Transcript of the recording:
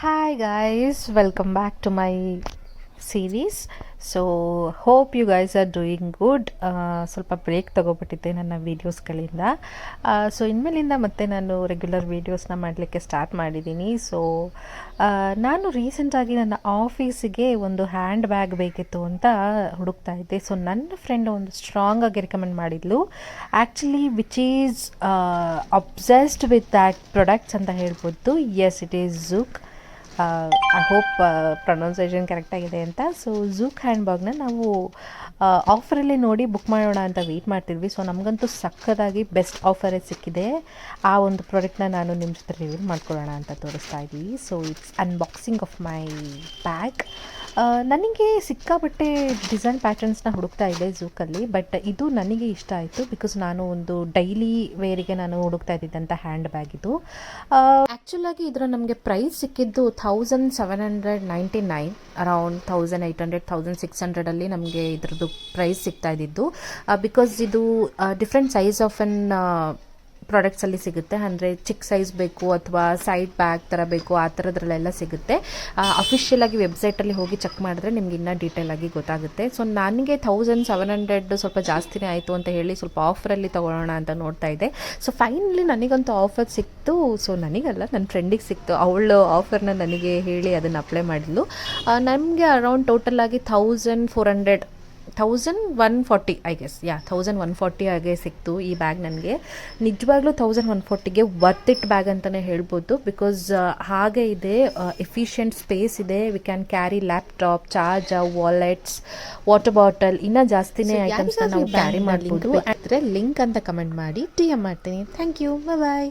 Hi guys, welcome back to my series. So hope you guys are doing good. ಸ್ವಲ್ಪ break ತಗೋಬಿಟ್ಟಿದ್ದೆ ನನ್ನ ವೀಡಿಯೋಸ್ಗಳಿಂದ. So ಇನ್ಮೇಲಿಂದ ಮತ್ತೆ ನಾನು regular ವೀಡಿಯೋಸ್ನ ಮಾಡಲಿಕ್ಕೆ ಸ್ಟಾರ್ಟ್ ಮಾಡಿದ್ದೀನಿ. ಸೊ ನಾನು ರೀಸೆಂಟಾಗಿ ನನ್ನ ಆಫೀಸಿಗೆ ಒಂದು ಹ್ಯಾಂಡ್ ಬ್ಯಾಗ್ ಬೇಕಿತ್ತು ಅಂತ ಹುಡುಕ್ತಾ ಇದ್ದೆ. ಸೊ ನನ್ನ ಫ್ರೆಂಡ್ ಒಂದು ಸ್ಟ್ರಾಂಗ್ ಆಗಿ ರೆಕಮೆಂಡ್ ಮಾಡಿದ್ಲು. Actually which is obsessed with that products ಅಂತ ಹೇಳ್ಬೋದು. Yes, it is Zook. I hope pronunciation ಕರೆಕ್ಟಾಗಿದೆ ಅಂತ. ಸೊ ಝೂಕ್ ಹ್ಯಾಂಡ್ ಬ್ಯಾಗ್ನ ನಾವು ಆಫರಲ್ಲಿ ನೋಡಿ ಬುಕ್ ಮಾಡೋಣ ಅಂತ ವೆಯ್ಟ್ ಮಾಡ್ತಿದ್ವಿ. ಸೊ ನಮಗಂತೂ ಸಕ್ಕತ್ತಾಗಿ ಬೆಸ್ಟ್ ಆಫರೇ ಸಿಕ್ಕಿದೆ. ಆ ಒಂದು ಪ್ರಾಡಕ್ಟ್ನ ನಾನು ನಿಮ್ಮ ಜೊತೆ ರಿವ್ಯೂ ಮಾಡ್ಕೊಳ್ಳೋಣ ಅಂತ ತೋರಿಸ್ತಾ ಇದ್ದೀವಿ. So it's unboxing of my bag. ನನಗೆ ಸಿಕ್ಕಾಪಟ್ಟೆ ಡಿಸೈನ್ ಪ್ಯಾಟರ್ನ್ಸ್ನ ಹುಡುಕ್ತಾ ಇದ್ದೆ ಝೂಕಲ್ಲಿ, ಬಟ್ ಇದು ನನಗೆ ಇಷ್ಟ ಆಯಿತು ಬಿಕಾಸ್ ನಾನು ಒಂದು ಡೈಲಿ ವೇರಿಗೆ ನಾನು ಹುಡುಕ್ತಾ ಇದ್ದಿದ್ದಂಥ ಹ್ಯಾಂಡ್ ಬ್ಯಾಗ್ ಇದು. ಆ್ಯಕ್ಚುಲಾಗಿ ಇದರ ನಮಗೆ ಪ್ರೈಸ್ ಸಿಕ್ಕಿದ್ದು 1799, ಅರೌಂಡ್ 1800 1600 ನಮಗೆ ಇದ್ರದ್ದು ಪ್ರೈಸ್ ಸಿಗ್ತಾ ಇದ್ದಿದ್ದು. ಬಿಕಾಸ್ ಇದು ಡಿಫ್ರೆಂಟ್ ಸೈಜ್ ಆಫ್ ಅನ್ ಪ್ರಾಡಕ್ಟ್ಸಲ್ಲಿ ಸಿಗುತ್ತೆ. ಅಂದರೆ ಚಿಕ್ಕ ಸೈಜ್ ಬೇಕು ಅಥವಾ ಸೈಡ್ ಬ್ಯಾಗ್ ಥರ ಬೇಕು, ಆ ಥರದ್ರಲ್ಲೆಲ್ಲ ಸಿಗುತ್ತೆ. ಅಫಿಷಿಯಲಾಗಿ ವೆಬ್ಸೈಟಲ್ಲಿ ಹೋಗಿ ಚೆಕ್ ಮಾಡಿದ್ರೆ ನಿಮ್ಗೆ ಇನ್ನೂ ಡೀಟೇಲಾಗಿ ಗೊತ್ತಾಗುತ್ತೆ. ಸೊ ನನಗೆ 1700 ಸ್ವಲ್ಪ ಜಾಸ್ತಿನೇ ಆಯಿತು ಅಂತ ಹೇಳಿ ಸ್ವಲ್ಪ ಆಫರಲ್ಲಿ ತೊಗೊಳ್ಳೋಣ ಅಂತ ನೋಡ್ತಾ ಇದ್ದೆ. ಸೊ ಫೈನಲಿ ನನಗಂತೂ ಆಫರ್ ಸಿಕ್ತು. ಸೊ ನನಗಲ್ಲ, ನನ್ನ ಫ್ರೆಂಡಿಗೆ ಸಿಕ್ತು. ಅವಳು ಆಫರ್ನ ನನಗೆ ಹೇಳಿ ಅದನ್ನು ಅಪ್ಲೈ ಮಾಡಿದ್ಲು. ನಮಗೆ ಅರೌಂಡ್ ಟೋಟಲಾಗಿ 1140 ಐ ಗೆಸ್. 1140 ಹಾಗೆ ಸಿಕ್ತು ಈ ಬ್ಯಾಗ್ ನನಗೆ. ನಿಜವಾಗ್ಲೂ 1140ಗೆ ವರ್ತ್ ಇಟ್ ಬ್ಯಾಗ್ ಅಂತಲೇ ಹೇಳ್ಬೋದು. ಬಿಕಾಸ್ ಹಾಗೆ ಇದೆ, ಎಫಿಷಿಯೆಂಟ್ ಸ್ಪೇಸ್ ಇದೆ. We can carry laptop, charger, wallets, water bottle, ಇನ್ನೂ ಜಾಸ್ತಿನೇ ಐಟಮ್ಸ್ನ ನಾವು ಕ್ಯಾರಿ ಮಾಡ್ಬೋದು. ಆದರೆ ಲಿಂಕ್ ಅಂತ ಕಮೆಂಟ್ ಮಾಡಿ DM ಮಾಡ್ತೀನಿ. Thank you, bye.